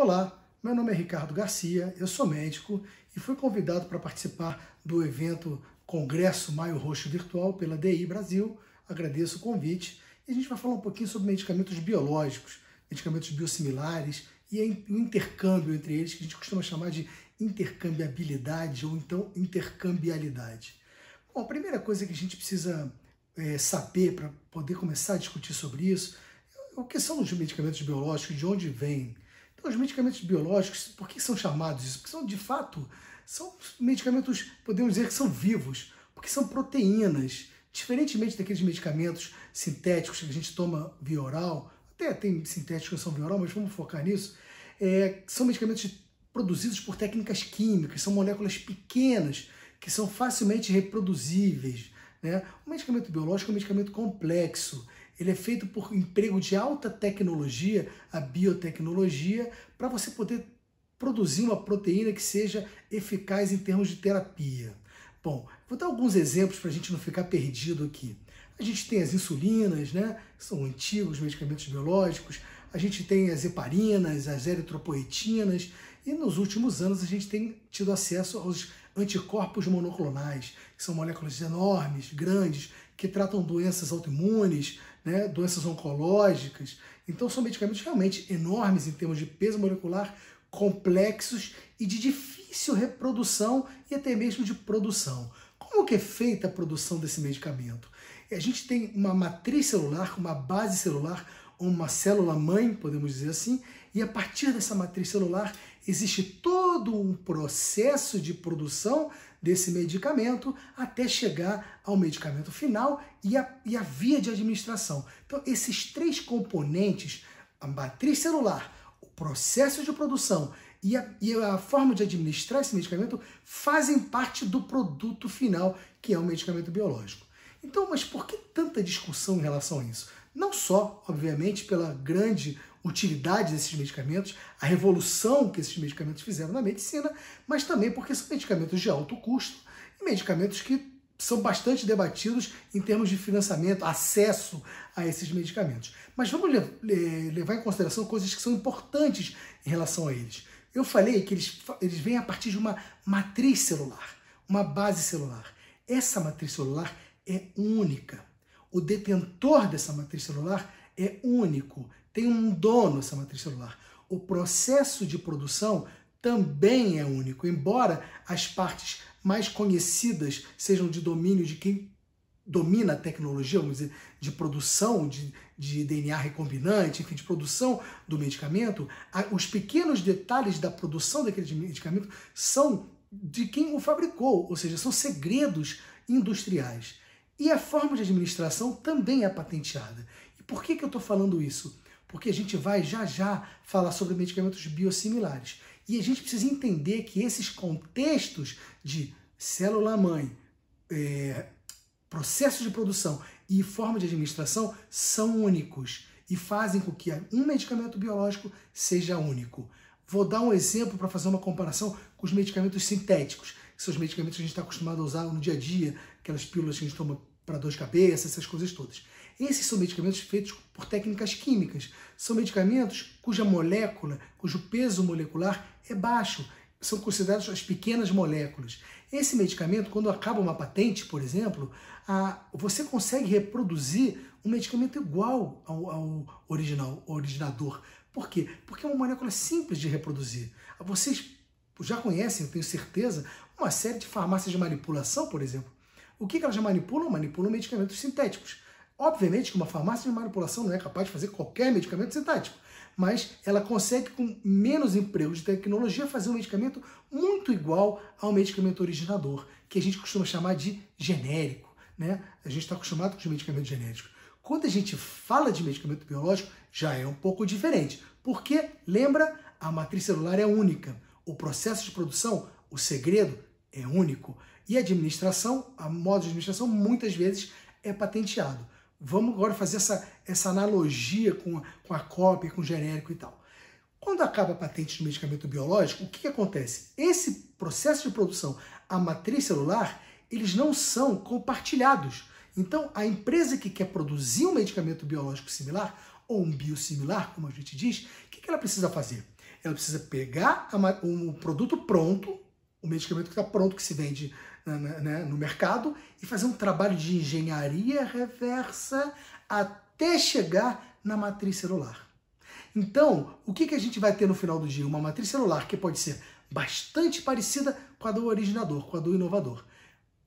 Olá, meu nome é Ricardo Garcia, eu sou médico e fui convidado para participar do evento Congresso Maio Roxo Virtual pela DI Brasil. Agradeço o convite e a gente vai falar um pouquinho sobre medicamentos biológicos, medicamentos biosimilares e o intercâmbio entre eles, que a gente costuma chamar de intercambiabilidade ou então intercambialidade. Bom, a primeira coisa que a gente precisa saber para poder começar a discutir sobre isso é o que são os medicamentos biológicos, de onde vêm. Então, os medicamentos biológicos, por que são chamados isso? Porque são, de fato, são medicamentos, podemos dizer que são vivos, porque são proteínas, diferentemente daqueles medicamentos sintéticos que a gente toma via oral, até tem sintéticos que são via oral, mas vamos focar nisso, são medicamentos produzidos por técnicas químicas, são moléculas pequenas, que são facilmente reproduzíveis, né? O medicamento biológico é um medicamento complexo. Ele é feito por emprego de alta tecnologia, a biotecnologia, para você poder produzir uma proteína que seja eficaz em termos de terapia. Bom, vou dar alguns exemplos para a gente não ficar perdido aqui. A gente tem as insulinas, né? São antigos medicamentos biológicos. A gente tem as heparinas, as eritropoetinas. E nos últimos anos a gente tem tido acesso aos anticorpos monoclonais, que são moléculas enormes, grandes, que tratam doenças autoimunes, né, doenças oncológicas. Então são medicamentos realmente enormes em termos de peso molecular, complexos e de difícil reprodução e até mesmo de produção. Como que é feita a produção desse medicamento? A gente tem uma matriz celular, uma base celular, uma célula-mãe, podemos dizer assim, e a partir dessa matriz celular existe todo um processo de produção desse medicamento até chegar ao medicamento final e a via de administração. Então, esses três componentes, a matriz celular, o processo de produção e a forma de administrar esse medicamento, fazem parte do produto final, que é o medicamento biológico. Então, mas por que tanta discussão em relação a isso? Não só, obviamente, pela grande utilidade desses medicamentos, a revolução que esses medicamentos fizeram na medicina, mas também porque são medicamentos de alto custo e medicamentos que são bastante debatidos em termos de financiamento, acesso a esses medicamentos. Mas vamos levar em consideração coisas que são importantes em relação a eles. Eu falei que eles vêm a partir de uma matriz celular, uma base celular. Essa matriz celular é única. O detentor dessa matriz celular é único, tem um dono essa matriz celular. O processo de produção também é único, embora as partes mais conhecidas sejam de domínio de quem domina a tecnologia, vamos dizer, de produção de DNA recombinante, enfim, de produção do medicamento, os pequenos detalhes da produção daquele medicamento são de quem o fabricou, ou seja, são segredos industriais. E a forma de administração também é patenteada. E por que eu estou falando isso? Porque a gente vai já falar sobre medicamentos biosimilares. E a gente precisa entender que esses contextos de célula-mãe, processo de produção e forma de administração são únicos e fazem com que um medicamento biológico seja único. Vou dar um exemplo para fazer uma comparação com os medicamentos sintéticos, que são os medicamentos que a gente está acostumado a usar no dia a dia, aquelas pílulas que a gente toma para dor de cabeça, essas coisas todas. Esses são medicamentos feitos por técnicas químicas. São medicamentos cuja molécula, cujo peso molecular é baixo. São considerados as pequenas moléculas. Esse medicamento, quando acaba uma patente, por exemplo, você consegue reproduzir um medicamento igual ao originador. Por quê? Porque é uma molécula simples de reproduzir. Vocês já conhecem, eu tenho certeza, uma série de farmácias de manipulação, por exemplo. O que elas manipulam? Manipulam medicamentos sintéticos. Obviamente que uma farmácia de manipulação não é capaz de fazer qualquer medicamento sintético, mas ela consegue, com menos emprego de tecnologia, fazer um medicamento muito igual ao medicamento originador, que a gente costuma chamar de genérico, né? A gente está acostumado com os medicamentos genéricos. Quando a gente fala de medicamento biológico, já é um pouco diferente, porque, lembra, a matriz celular é única, o processo de produção, o segredo, é único, e a administração, a modo de administração, muitas vezes é patenteado. Vamos agora fazer essa analogia com a cópia, com o genérico e tal. Quando acaba a patente do medicamento biológico, o que acontece? Esse processo de produção, a matriz celular, eles não são compartilhados. Então, a empresa que quer produzir um medicamento biológico similar, ou um biosimilar, como a gente diz, o que ela precisa fazer? Ela precisa pegar um produto pronto, o medicamento que está pronto, que se vende no mercado, e fazer um trabalho de engenharia reversa até chegar na matriz celular. Então, o que a gente vai ter no final do dia? Uma matriz celular que pode ser bastante parecida com a do originador, com a do inovador,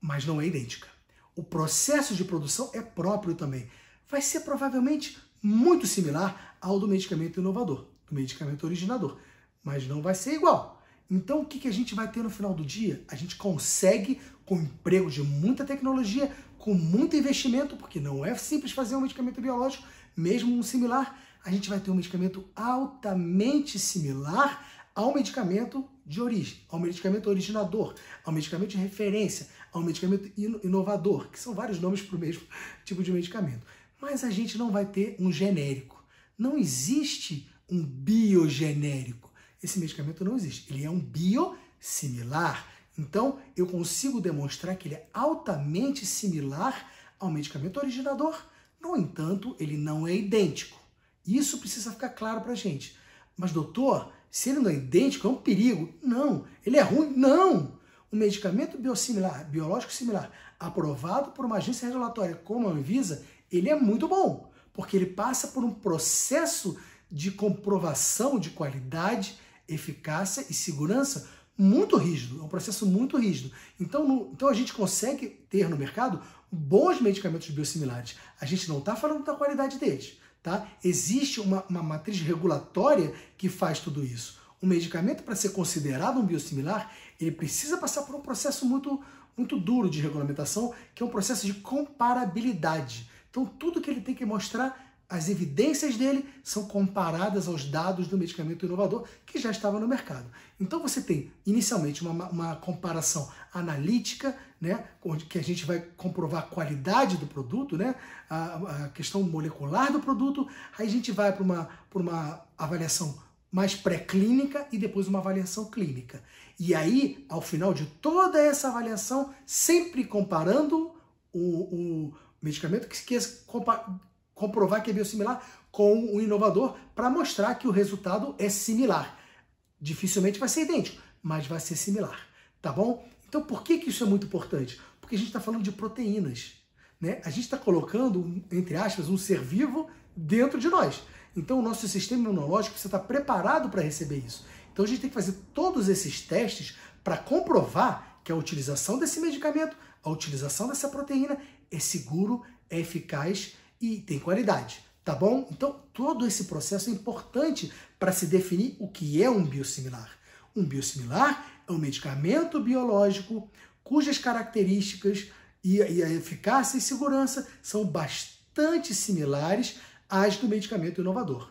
mas não é idêntica. O processo de produção é próprio também. Vai ser provavelmente muito similar ao do medicamento inovador, do medicamento originador, mas não vai ser igual. Então, o que a gente vai ter no final do dia? A gente consegue, com o emprego de muita tecnologia, com muito investimento, porque não é simples fazer um medicamento biológico, mesmo um similar, a gente vai ter um medicamento altamente similar ao medicamento de origem, ao medicamento originador, ao medicamento de referência, ao medicamento inovador, que são vários nomes para o mesmo tipo de medicamento. Mas a gente não vai ter um genérico. Não existe um biogenérico. Esse medicamento não existe. Ele é um biosimilar. Então, eu consigo demonstrar que ele é altamente similar ao medicamento originador. No entanto, ele não é idêntico. Isso precisa ficar claro para a gente. Mas, doutor, se ele não é idêntico, é um perigo? Não. Ele é ruim? Não. O medicamento biosimilar, biológico similar, aprovado por uma agência regulatória como a Anvisa, ele é muito bom, porque ele passa por um processo de comprovação de qualidade, eficácia e segurança muito rígido. É um processo muito rígido. Então a gente consegue ter no mercado bons medicamentos biosimilares. A gente não está falando da qualidade deles. Tá? Existe uma matriz regulatória que faz tudo isso. O medicamento, para ser considerado um biosimilar, ele precisa passar por um processo muito duro de regulamentação, que é um processo de comparabilidade. Então, tudo que ele tem que mostrar, as evidências dele são comparadas aos dados do medicamento inovador que já estava no mercado. Então, você tem, inicialmente, uma comparação analítica, né, que a gente vai comprovar a qualidade do produto, né, a questão molecular do produto, aí a gente vai para uma avaliação mais pré-clínica e depois uma avaliação clínica. E aí, ao final de toda essa avaliação, sempre comparando o medicamento que quer comprovar que é biosimilar com o inovador para mostrar que o resultado é similar. Dificilmente vai ser idêntico, mas vai ser similar, tá bom? Então, por que isso é muito importante? Porque a gente está falando de proteínas, né? A gente está colocando, entre aspas, um ser vivo dentro de nós. Então, o nosso sistema imunológico precisa estar preparado para receber isso. Então, a gente tem que fazer todos esses testes para comprovar que a utilização desse medicamento, a utilização dessa proteína é seguro, é eficaz e tem qualidade, tá bom? Então, todo esse processo é importante para se definir o que é um biosimilar. Um biosimilar é um medicamento biológico cujas características e a eficácia e segurança são bastante similares às do medicamento inovador,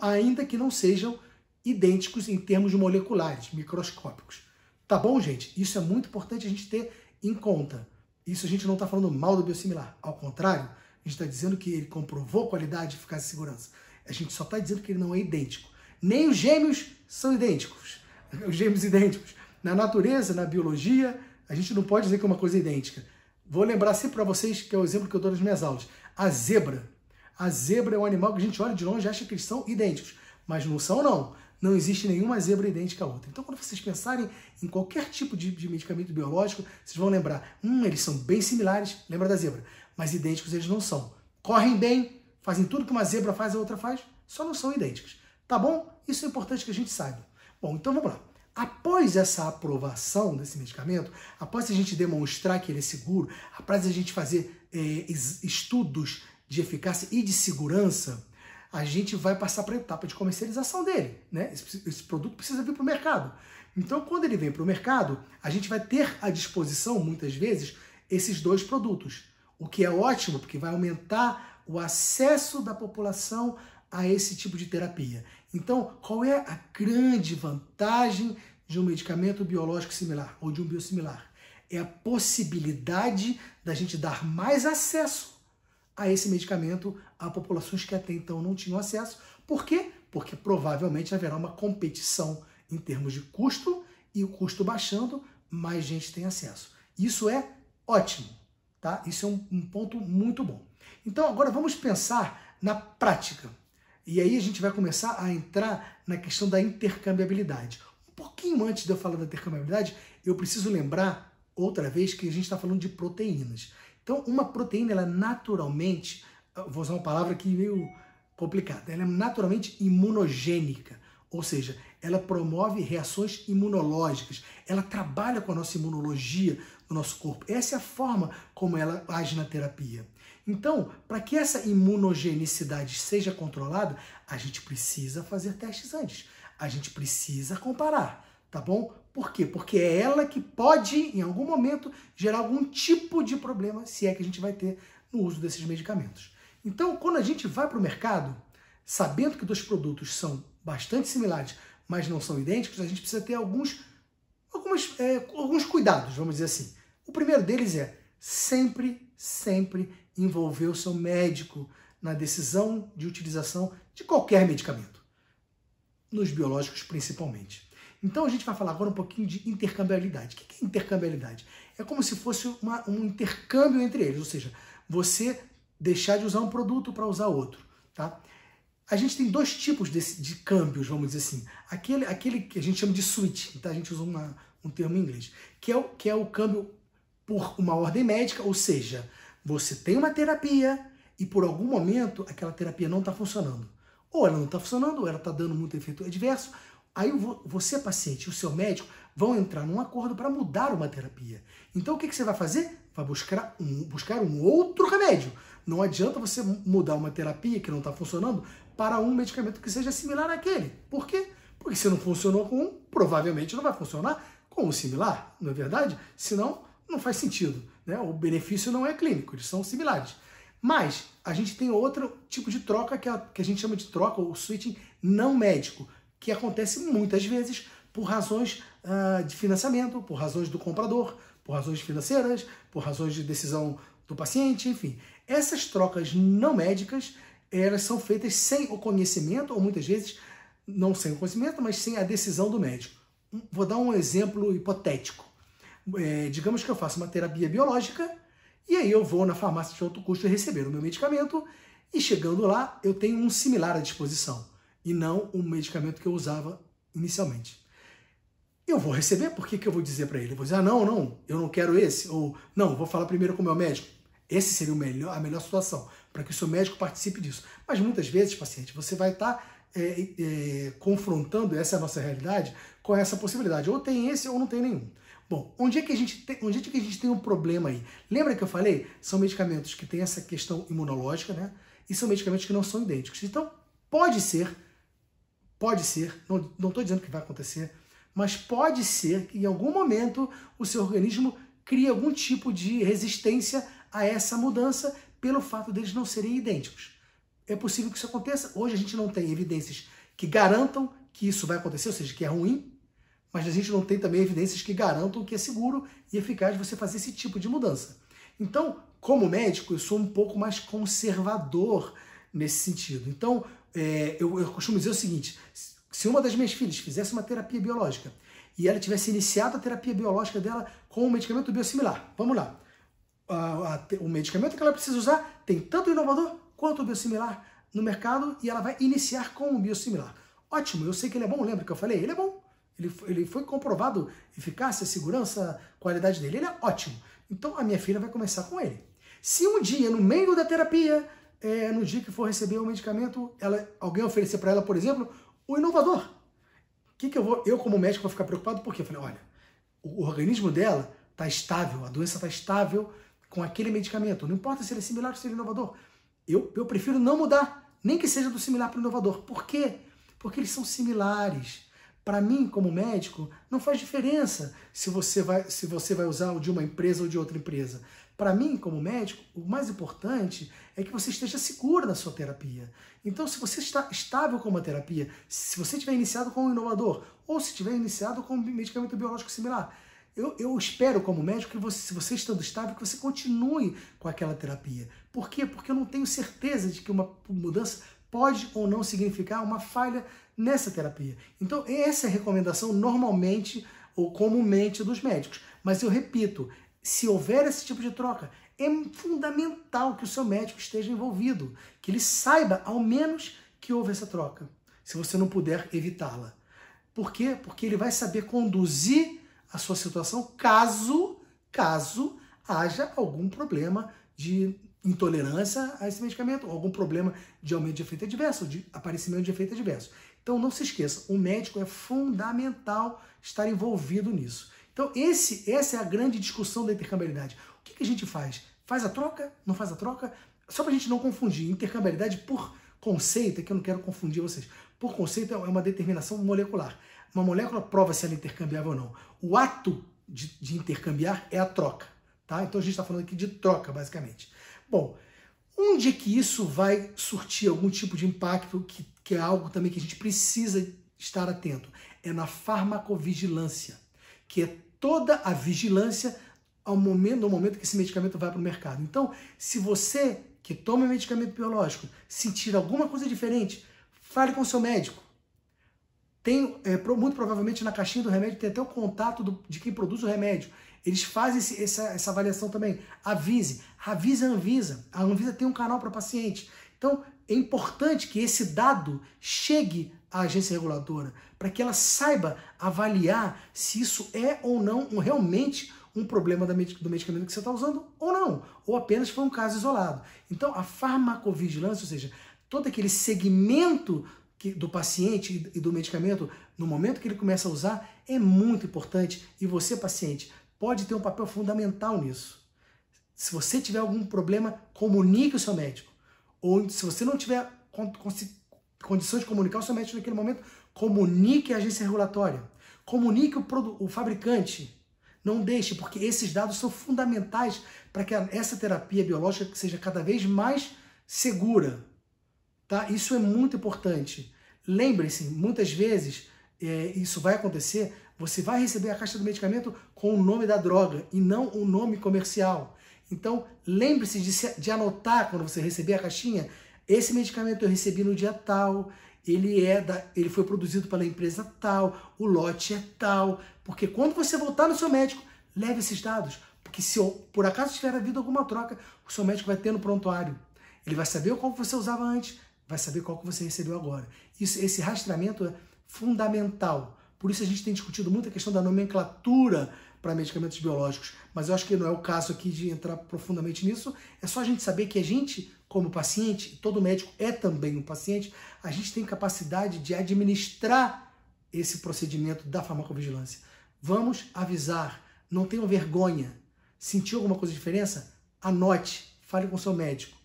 ainda que não sejam idênticos em termos moleculares, microscópicos. Tá bom, gente? Isso é muito importante a gente ter em conta. Isso a gente não está falando mal do biosimilar. Ao contrário, a gente está dizendo que ele comprovou qualidade, eficácia e segurança. A gente só está dizendo que ele não é idêntico. Nem os gêmeos são idênticos. Os gêmeos idênticos. Na natureza, na biologia, a gente não pode dizer que é uma coisa idêntica. Vou lembrar sempre para vocês, que é o exemplo que eu dou nas minhas aulas. A zebra. A zebra é um animal que a gente olha de longe e acha que eles são idênticos. Mas não são, não. Não existe nenhuma zebra idêntica à outra. Então, quando vocês pensarem em qualquer tipo de medicamento biológico, vocês vão lembrar, eles são bem similares, lembra da zebra, mas idênticos eles não são. Correm bem, fazem tudo que uma zebra faz, a outra faz, só não são idênticos. Tá bom? Isso é importante que a gente saiba. Bom, então vamos lá. Após essa aprovação desse medicamento, após a gente demonstrar que ele é seguro, após a gente fazer estudos de eficácia e de segurança, a gente vai passar para a etapa de comercialização dele, né? Esse produto precisa vir para o mercado. Então, quando ele vem para o mercado, a gente vai ter à disposição, muitas vezes, esses dois produtos. O que é ótimo, porque vai aumentar o acesso da população a esse tipo de terapia. Então, qual é a grande vantagem de um medicamento biológico similar ou de um biosimilar? É a possibilidade da gente dar mais acesso a esse medicamento a populações que até então não tinham acesso. Por quê? Porque provavelmente haverá uma competição em termos de custo, e o custo baixando, mais gente tem acesso. Isso é ótimo, tá? Isso é um ponto muito bom. Então agora vamos pensar na prática. E aí a gente vai começar a entrar na questão da intercambiabilidade. Um pouquinho antes de eu falar da intercambiabilidade, eu preciso lembrar outra vez que a gente está falando de proteínas. Então, uma proteína, ela naturalmente, vou usar uma palavra aqui meio complicada, ela é naturalmente imunogênica, ou seja, ela promove reações imunológicas, ela trabalha com a nossa imunologia no nosso corpo. Essa é a forma como ela age na terapia. Então, para que essa imunogenicidade seja controlada, a gente precisa fazer testes antes. A gente precisa comparar, tá bom? Por quê? Porque é ela que pode, em algum momento, gerar algum tipo de problema, se é que a gente vai ter no uso desses medicamentos. Então, quando a gente vai para o mercado, sabendo que dois produtos são bastante similares, mas não são idênticos, a gente precisa ter alguns cuidados, vamos dizer assim. O primeiro deles é sempre envolver o seu médico na decisão de utilização de qualquer medicamento, nos biológicos principalmente. Então a gente vai falar agora um pouquinho de intercambiabilidade. O que é intercambiabilidade? É como se fosse um intercâmbio entre eles, ou seja, você deixar de usar um produto para usar outro, tá? A gente tem dois tipos de câmbios, vamos dizer assim. Aquele que a gente chama de switch, tá? A gente usa um termo em inglês, que é o câmbio por uma ordem médica, ou seja, você tem uma terapia e por algum momento aquela terapia não está funcionando. Ou ela não está funcionando, ou ela está dando muito efeito adverso. Aí você, paciente, e o seu médico vão entrar num acordo para mudar uma terapia. Então o que você vai fazer? Vai buscar um outro remédio. Não adianta você mudar uma terapia que não está funcionando para um medicamento que seja similar àquele. Por quê? Porque se não funcionou com um, provavelmente não vai funcionar com o similar, não é verdade? Senão não faz sentido, né? O benefício não é clínico, eles são similares. Mas a gente tem outro tipo de troca que a gente chama de troca, o switching não médico, que acontece muitas vezes por razões de financiamento, por razões do comprador, por razões financeiras, por razões de decisão do paciente, enfim. Essas trocas não médicas, elas são feitas sem o conhecimento, ou muitas vezes não sem o conhecimento, mas sem a decisão do médico. Vou dar um exemplo hipotético. Digamos que eu faço uma terapia biológica e aí eu vou na farmácia de alto custo receber o meu medicamento e chegando lá eu tenho um similar à disposição e não o medicamento que eu usava inicialmente. Eu vou receber, por que eu vou dizer para ele? Eu vou dizer, não, eu não quero esse, ou não, vou falar primeiro com o meu médico. Esse seria a melhor situação, para que o seu médico participe disso. Mas muitas vezes, paciente, você vai estar confrontando, essa é a nossa realidade, com essa possibilidade. Ou tem esse ou não tem nenhum. Bom, onde é que a gente tem um problema aí? Lembra que eu falei? São medicamentos que têm essa questão imunológica, né? E são medicamentos que não são idênticos. Então, pode ser, não estou dizendo que vai acontecer, mas pode ser que em algum momento o seu organismo crie algum tipo de resistência a essa mudança pelo fato deles não serem idênticos. É possível que isso aconteça. Hoje a gente não tem evidências que garantam que isso vai acontecer, ou seja, que é ruim, mas a gente não tem também evidências que garantam que é seguro e eficaz você fazer esse tipo de mudança. Então, como médico, eu sou um pouco mais conservador nesse sentido. Então, eu costumo dizer o seguinte, se uma das minhas filhas fizesse uma terapia biológica e ela tivesse iniciado a terapia biológica dela com um medicamento biosimilar, vamos lá, o medicamento que ela precisa usar tem tanto o inovador quanto o biosimilar no mercado e ela vai iniciar com o biosimilar. Ótimo, eu sei que ele é bom, lembra que eu falei? Ele é bom. Ele foi comprovado eficácia, segurança, qualidade dele. Ele é ótimo. Então a minha filha vai começar com ele. Se um dia, no meio da terapia, no dia que for receber o medicamento, alguém oferecer para ela, por exemplo, o inovador, eu como médico vou ficar preocupado porque eu falei, olha, o organismo dela está estável, a doença está estável com aquele medicamento. Não importa se ele é similar ou se ele é inovador. Eu prefiro não mudar, nem que seja do similar para o inovador. Por quê? Porque eles são similares. Para mim, como médico, não faz diferença se você vai usar o de uma empresa ou de outra empresa. Para mim, como médico, o mais importante é que você esteja seguro na sua terapia. Então, se você está estável com uma terapia, se você tiver iniciado com um inovador, ou se tiver iniciado com um medicamento biológico similar, eu espero, como médico, que se você estando estável, que você continue com aquela terapia. Por quê? Porque eu não tenho certeza de que uma mudança pode ou não significar uma falha nessa terapia. Então, essa é a recomendação normalmente ou comumente dos médicos. Mas eu repito, se houver esse tipo de troca, é fundamental que o seu médico esteja envolvido, que ele saiba, ao menos, que houve essa troca, se você não puder evitá-la. Por quê? Porque ele vai saber conduzir a sua situação caso haja algum problema de intolerância a esse medicamento, ou algum problema de aumento de efeito adverso, ou de aparecimento de efeito adverso. Então não se esqueça, o médico é fundamental estar envolvido nisso. Então essa é a grande discussão da intercambiabilidade. O que a gente faz? Faz a troca? Não faz a troca? Só para a gente não confundir, intercambiabilidade por conceito, é que eu não quero confundir vocês, por conceito é uma determinação molecular. Uma molécula prova se ela é intercambiável ou não. O ato de intercambiar é a troca. Tá? Então a gente está falando aqui de troca, basicamente. Bom, onde é que isso vai surtir algum tipo de impacto, que é algo também que a gente precisa estar atento? É na farmacovigilância, que é toda a vigilância no momento que esse medicamento vai para o mercado. Então, se você que toma medicamento biológico sentir alguma coisa diferente, fale com o seu médico. Muito provavelmente na caixinha do remédio tem até o contato de quem produz o remédio. Eles fazem essa avaliação também. Avise a Anvisa. A Anvisa tem um canal para paciente. Então, é importante que esse dado chegue à agência reguladora, para que ela saiba avaliar se isso é ou não realmente um problema do medicamento que você está usando ou não, ou apenas foi um caso isolado. Então, a farmacovigilância, ou seja, todo aquele segmento do paciente e do medicamento, no momento que ele começa a usar, é muito importante, e você, paciente, pode ter um papel fundamental nisso. Se você tiver algum problema, comunique o seu médico. Ou se você não tiver condições de comunicar o seu médico naquele momento, comunique a agência regulatória. Comunique o fabricante. Não deixe, porque esses dados são fundamentais para que essa terapia biológica seja cada vez mais segura. Tá? Isso é muito importante. Lembre-se, muitas vezes isso vai acontecer, você vai receber a caixa do medicamento com o nome da droga e não o nome comercial. Então, lembre-se de anotar quando você receber a caixinha, esse medicamento eu recebi no dia tal, ele foi produzido pela empresa tal, o lote é tal, porque quando você voltar no seu médico, leve esses dados, porque se por acaso tiver havido alguma troca, o seu médico vai ter no prontuário. Ele vai saber qual que você usava antes, vai saber qual que você recebeu agora. Esse rastreamento é fundamental. Por isso a gente tem discutido muito a questão da nomenclatura para medicamentos biológicos, mas eu acho que não é o caso aqui de entrar profundamente nisso. É só a gente saber que a gente, como paciente, todo médico é também um paciente, a gente tem capacidade de administrar esse procedimento da farmacovigilância. Vamos avisar, não tenham vergonha. Sentiu alguma coisa de diferença? Anote, fale com o seu médico.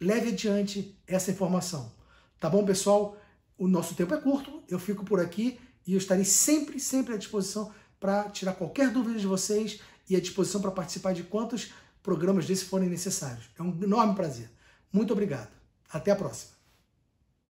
Leve adiante essa informação. Tá bom, pessoal? O nosso tempo é curto, eu fico por aqui e eu estarei sempre à disposição para tirar qualquer dúvida de vocês e à disposição para participar de quantos programas desses forem necessários. É um enorme prazer. Muito obrigado. Até a próxima.